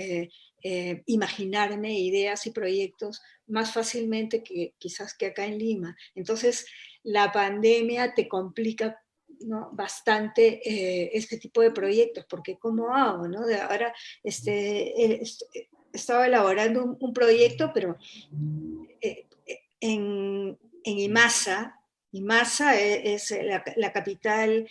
imaginarme ideas y proyectos más fácilmente que quizás que acá en Lima. Entonces, la pandemia te complica, ¿no? Bastante este tipo de proyectos, porque ¿cómo hago? ¿No? De ahora estaba elaborando un proyecto, pero en Imasa. Imasa es la capital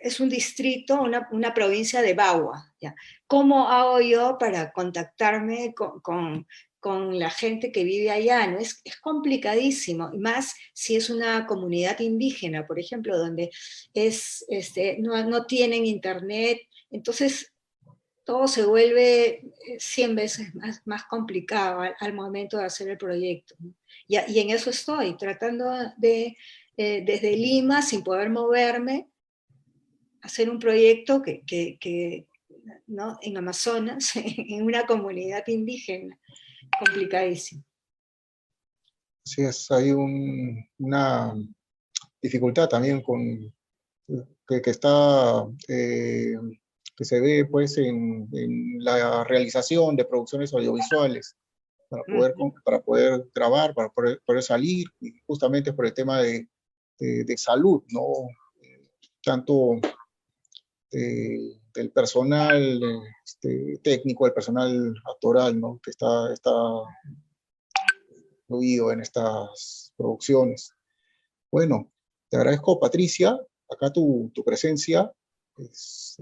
es un distrito, una provincia de Bagua. ¿Ya? ¿Cómo hago yo para contactarme con la gente que vive allá? ¿No? Es complicadísimo, y más si es una comunidad indígena, por ejemplo, donde no tienen internet. Entonces todo se vuelve 100 veces más complicado al momento de hacer el proyecto, ¿no? Y en eso estoy, tratando desde Lima, sin poder moverme, hacer un proyecto ¿no? En Amazonas, en una comunidad indígena, complicadísimo. Sí, hay una dificultad también que está, que se ve pues en la realización de producciones audiovisuales para poder grabar, para poder salir, y justamente por el tema de salud, ¿no? Tanto del personal técnico, el personal actoral, ¿no? Que está incluido en estas producciones. Bueno, te agradezco, Patricia, acá tu presencia. Es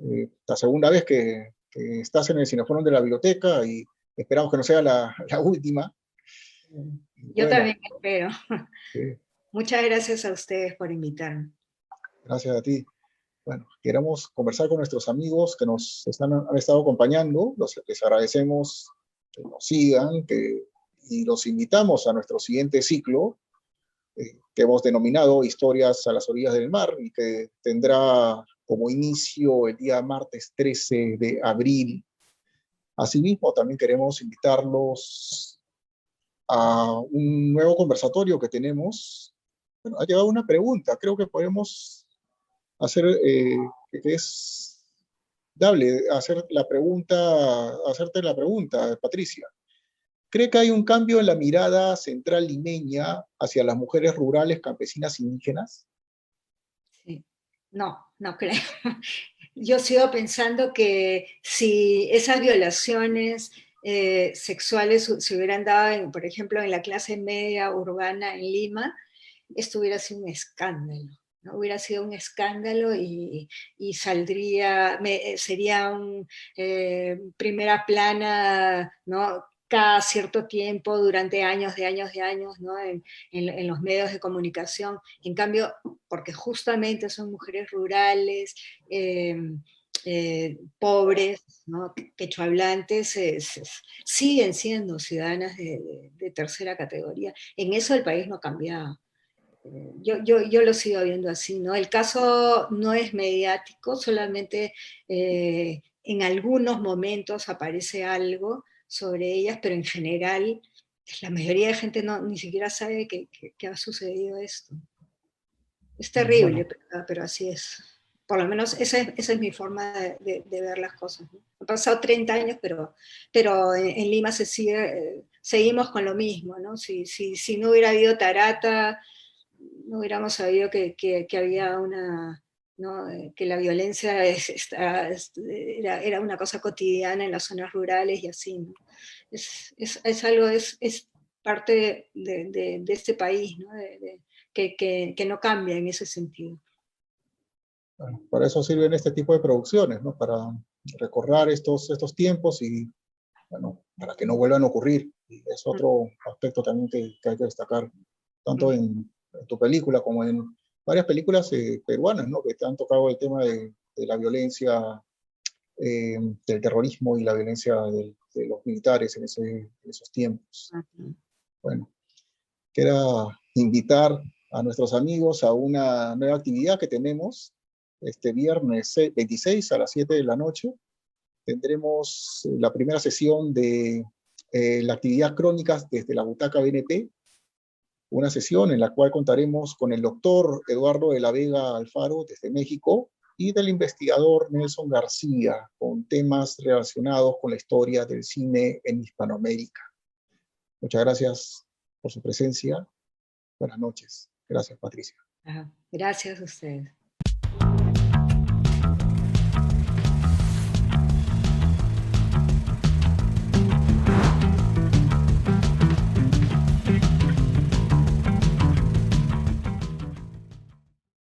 la segunda vez que estás en el Cineforum de la biblioteca y esperamos que no sea la última. Yo Bueno, también espero. Muchas gracias a ustedes por invitarme. gracias a ti. Bueno, queremos conversar con nuestros amigos que han estado acompañando. Les agradecemos que nos sigan y los invitamos a nuestro siguiente ciclo que hemos denominado Historias a las orillas del mar y que tendrá como inicio el día martes 13 de abril. Asimismo, también queremos invitarlos a un nuevo conversatorio que tenemos. Bueno, ha llegado una pregunta, creo que podemos hacer, que es dable, hacerte la pregunta, Patricia. ¿Cree que hay un cambio en la mirada central limeña hacia las mujeres rurales, campesinas, indígenas? Sí. No, no creo. Yo sigo pensando que si esas violaciones sexuales se hubieran dado, por ejemplo, en la clase media urbana en Lima, esto hubiera sido un escándalo, ¿no? Hubiera sido un escándalo y sería un primera plana, ¿no? Cada cierto tiempo, durante años de años, ¿no? En los medios de comunicación. En cambio, porque justamente son mujeres rurales, pobres, ¿no? Quechohablantes, siguen siendo ciudadanas de tercera categoría. En eso el país no ha cambiado. Yo lo sigo viendo así, ¿no? El caso no es mediático, solamente en algunos momentos aparece algo sobre ellas, pero en general la mayoría de gente ni siquiera sabe que ha sucedido esto. Es terrible, Bueno, pero así es. Por lo menos esa es mi forma de ver las cosas, ¿no? Han pasado 30 años, pero en Lima se sigue seguimos con lo mismo, ¿no? Si no hubiera habido Tarata, no hubiéramos sabido que había una, ¿no? Que la violencia era una cosa cotidiana en las zonas rurales y así, ¿no? Es algo, es parte de este país, ¿no? Que no cambia en ese sentido. Bueno, para eso sirven este tipo de producciones, ¿no? Para recordar estos tiempos y, bueno, para que no vuelvan a ocurrir. Y es otro aspecto también que hay que destacar, tanto en tu película como en varias películas peruanas, ¿no? Que te han tocado el tema de la violencia, del terrorismo y la violencia de los militares en esos tiempos. Bueno, queda invitar a nuestros amigos a una nueva actividad que tenemos este viernes 26 a las 7 de la noche. Tendremos la primera sesión de la actividad Crónicas desde la Butaca BNP, una sesión en la cual contaremos con el doctor Eduardo de la Vega Alfaro desde México y del investigador Nelson García con temas relacionados con la historia del cine en Hispanoamérica. Muchas gracias por su presencia. Buenas noches. Gracias, Patricia. Gracias a ustedes.